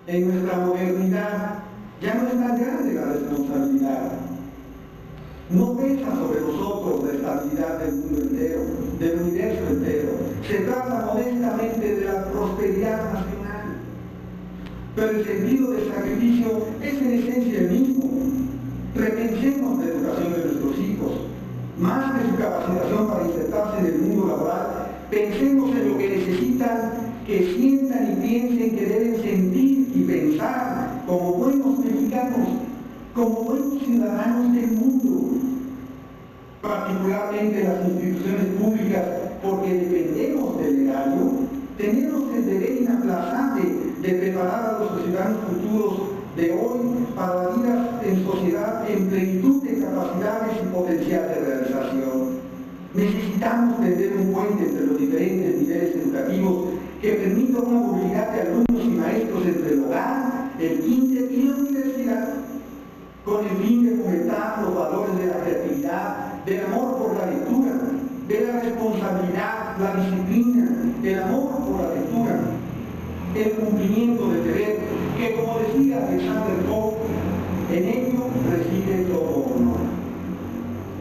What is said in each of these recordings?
En nuestra modernidad ya no es tan grande la responsabilidad. No pesa sobre nosotros la estabilidad del mundo entero, del universo entero. Se trata modestamente de la prosperidad nacional. Pero el sentido del sacrificio es en esencia el mismo. Repensemos la educación de nuestros hijos. Más que su capacitación para insertarse en el mundo laboral, pensemos en lo que necesitan, que sientan y piensen que deben sentir y pensar como buenos mexicanos, como buenos ciudadanos del mundo, particularmente las instituciones públicas, porque dependemos del erario. Tenemos el deber inaplazable de preparar a los ciudadanos futuros de hoy para la vida en sociedad en plenitud de capacidades y potencial de realización. Necesitamos tender un puente entre los diferentes niveles educativos que permita una movilidad de alumnos y maestros entre el hogar, el kinder y la universidad, con el fin de fomentar los valores de la creatividad, del amor por la lectura, de la responsabilidad, la disciplina, el amor por la lectura, el cumplimiento del deber, que como decía Alexander Pope, en ello reside todo honor.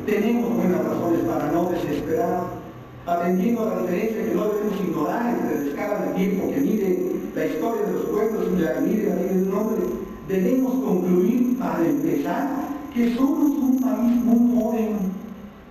Tenemos buenas razones para no desesperar, atendiendo a la diferencia que no debemos ignorar entre la escala de tiempo que mide la historia de los pueblos y la que mide la vida de un hombre. Debemos concluir, para empezar, que somos un país muy joven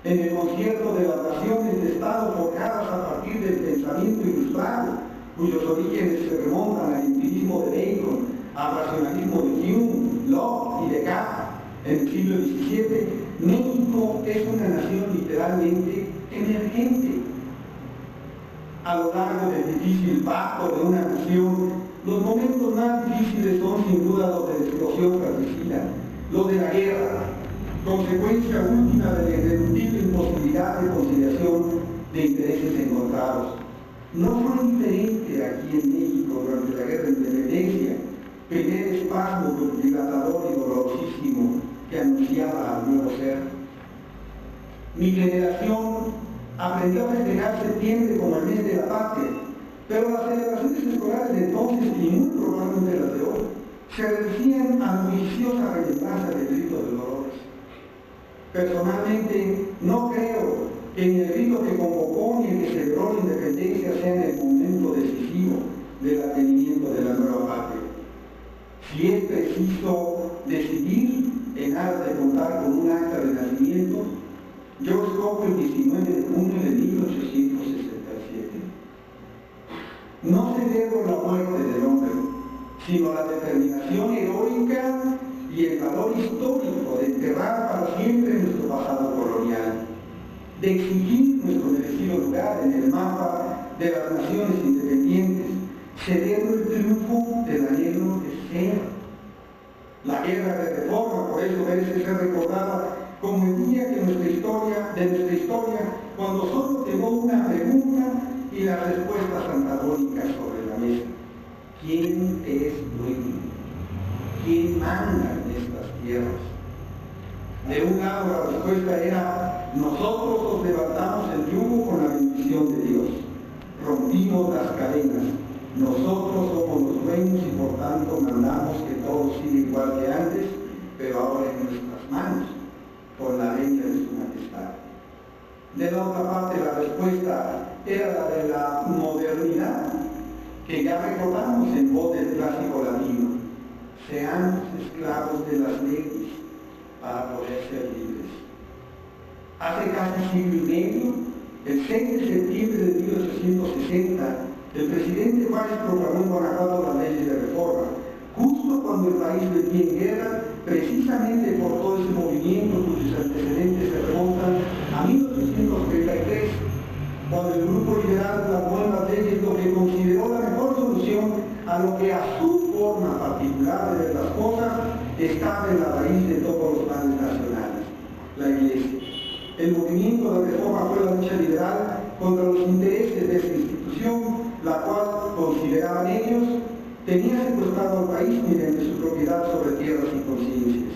en el concierto de las naciones de Estado forjadas a partir del pensamiento ilustrado, cuyos orígenes se remontan al empirismo de Bacon, al racionalismo de Hume, Locke y Descartes. En el siglo XVII, México es una nación literalmente emergente. A lo largo del difícil pacto de una nación, los momentos más difíciles son sin duda los de la explosión fratricida, los de la guerra, consecuencia última de la irreductible imposibilidad de conciliación de intereses encontrados. No fue diferente aquí en México durante la Guerra de Independencia, primer espasmo dilatador y dolorosísimo que anunciaba al nuevo ser. Mi generación aprendió a festejar septiembre como el mes de la patria, pero las celebraciones escolares de entonces, y muy probablemente las de hoy, se reducían a bulliciosa remembranza del grito de dolores. Personalmente, no creo que ni el grito que convocó ni el que celebró la independencia sean el momento decisivo del advenimiento de la nueva patria. Si es preciso decidir en aras de contar con un acta de nacimiento, yo escojo el 19 de junio de 1867. No celebro la muerte del hombre, sino la determinación heroica y el valor histórico de enterrar para siempre nuestro pasado colonial, de exigir nuestro merecido lugar en el mapa de las naciones independientes, celebro el triunfo del anhelo de ser. La guerra de reforma, por eso merece ser recordada como el día de nuestra historia, cuando solo quedó una pregunta y las respuestas antagónicas sobre la mesa. ¿Quién es dueño? ¿Quién manda en estas tierras? De un lado la respuesta era: nosotros os levantamos el yugo con la bendición de Dios, rompimos las cadenas, nosotros somos los dueños y por tanto mandamos que todo siga igual que antes, pero ahora en nuestras manos, con la venia de su majestad. De la otra parte, la respuesta era la de la modernidad, que ya recordamos en voz del clásico latino: seamos esclavos de las leyes para poder ser libres. Hace casi siglo y medio, el 6 de septiembre de 1860, el presidente Juárez proclamó en Guanajuato las leyes de reforma, justo cuando el país venía en guerra, precisamente por todo ese movimiento cuyos antecedentes se remontan a 1833, cuando el grupo liberal plasmó en las leyes lo que consideró la mejor solución a lo que a su forma particular de ver las cosas estaba en la raíz de todos los males nacionales: la Iglesia. El movimiento de reforma fue la lucha liberal contra los intereses de esta institución, la cual, consideraban ellos, tenía secuestrado al país mediante su propiedad sobre tierras y conciencias.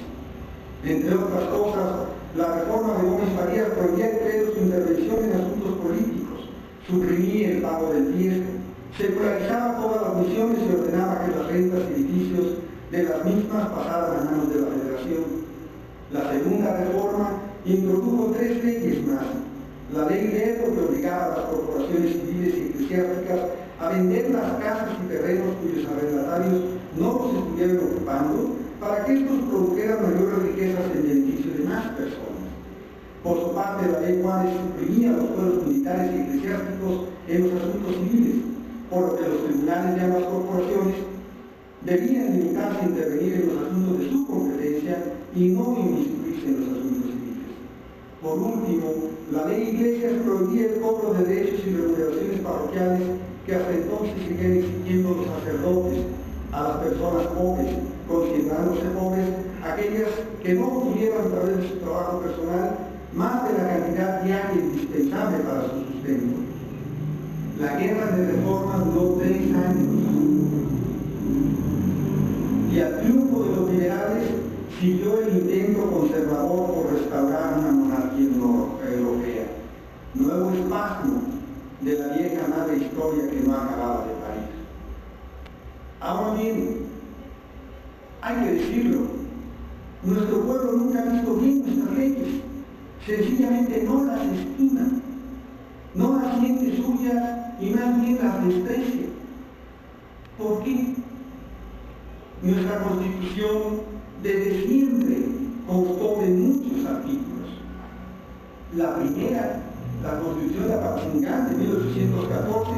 Entre otras cosas, la reforma de Gómez Farías prohibía el credo su intervención en asuntos políticos, suprimía el pago del diezmo, secularizaba todas las misiones y ordenaba que las rentas y edificios de las mismas pasaran a manos de la Federación. La segunda reforma introdujo 3 leyes más. La ley Lerdo, que obligaba a las corporaciones civiles y eclesiásticas a vender las casas y terrenos cuyos arrendatarios no los estuvieran ocupando, para que estos produjeran mayores riquezas en beneficio de más personas. Por su parte, la ley Juárez suprimía los fueros militares y eclesiásticos en los asuntos civiles, por lo que los tribunales de ambas corporaciones debían limitarse a intervenir en los asuntos de su competencia y no inmiscuirse en los asuntos civiles. Por último, la ley Iglesias prohibía el cobro de derechos y remuneraciones parroquiales que hasta entonces seguían exigiendo los sacerdotes a las personas pobres, considerándose pobres aquellas que no obtuvieran a través de su trabajo personal más de la cantidad diaria indispensable para su sustento. La guerra de reforma duró 3 años y al triunfo de los liberales siguió el intento conservador por restaurar una monarquía europea, nuevo espasmo de la vieja madre historia que no acababa de parir. Ahora bien, hay que decirlo, nuestro pueblo nunca ha visto bien nuestras leyes, sencillamente no las estima, no las siente suyas y más bien las desprecia. ¿Por qué? Nuestra Constitución desde siempre constó de muchos artículos. La primera, la Constitución de Apatzingán de 1814,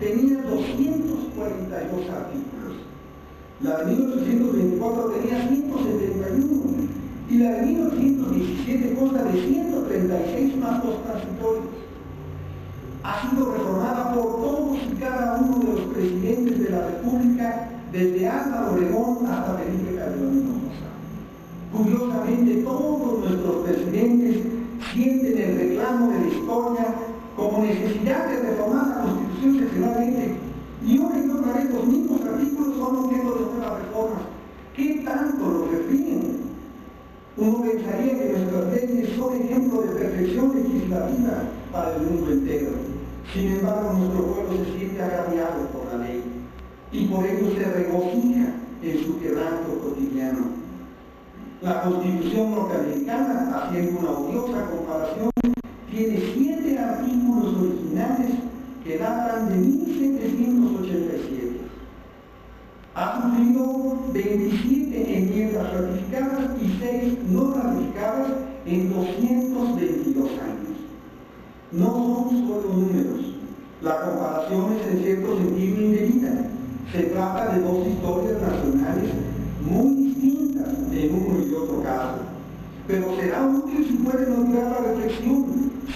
tenía 242 artículos. La de 1824 tenía 171 y la de 1917 consta de 136 marcos transitorios. Ha sido reformada por todos y cada uno de los presidentes de la República, desde Álvaro Obregón hasta Felipe Calderón Hinojosa. Curiosamente, todos nuestros presidentes sienten el reclamo de la historia como necesidad de reformar la Constitución seccionalmente, y una y otra vez los mismos artículos son objeto de nuevas reformas. ¿Qué tanto lo refrigen? Uno pensaría que nuestras leyes son ejemplo de perfección legislativa para el mundo entero. Sin embargo, nuestro pueblo se siente agraviado por la ley y por ello se regocija en su quebranto cotidiano. La Constitución norteamericana, haciendo una odiosa comparación, tiene 7 artículos originales que datan de 1787. Ha sufrido 27 enmiendas ratificadas y 6 no ratificadas en 222 años. No son solo números. La comparación es en cierto sentido indebida. Se trata de 2 historias nacionales muy distintas en uno y otro caso. Pero será útil si pueden lograr la reflexión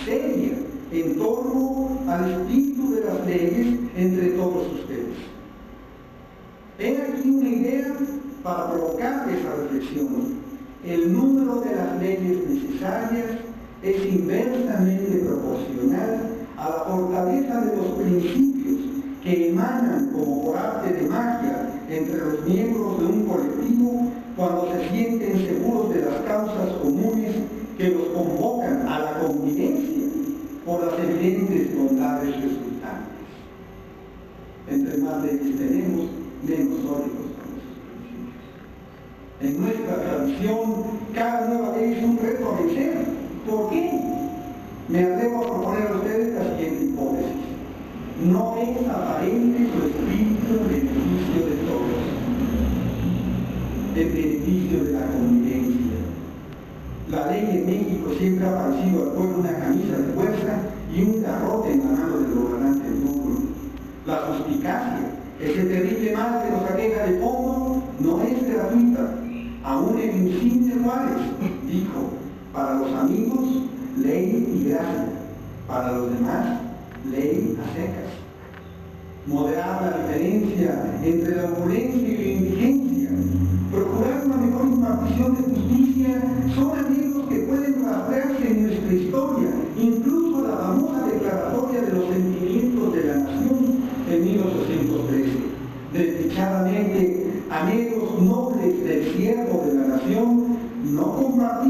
seria en torno al espíritu de las leyes entre todos ustedes. He aquí una idea para provocar esa reflexión. El número de las leyes necesarias es inversamente proporcional a la fortaleza de los principios que emanan como por arte de magia entre los miembros de un colectivo cuando se sienten seguros de las causas comunes que los convocan a la convivencia por las evidentes bondades resultantes. Entre más leyes tenemos, menos sólidos son esos principios. En nuestra tradición, cada nueva ley es un reto a vencer. ¿Por qué? Me atrevo a proponer a ustedes la siguiente hipótesis. No es aparente su espíritu en beneficio de todos, en beneficio de la convivencia. La ley en México siempre ha parecido al pueblo una camisa de fuerza y un garrote en la mano del gobernante en turno. La suspicacia, ese terrible mal que nos aqueja de fondo, no es gratuita. Aún el insigne Juárez dijo: para los amigos, ley y gracia; para los demás, ley a secas. Moderar la diferencia entre la opulencia y la indigencia, procurar una mejor impartición de justicia, son anhelos que pueden rastrearse en nuestra historia, incluso la famosa declaratoria de los sentimientos de la nación en 1813. Desdichadamente, anhelos nobles del siervo de la nación no compartidos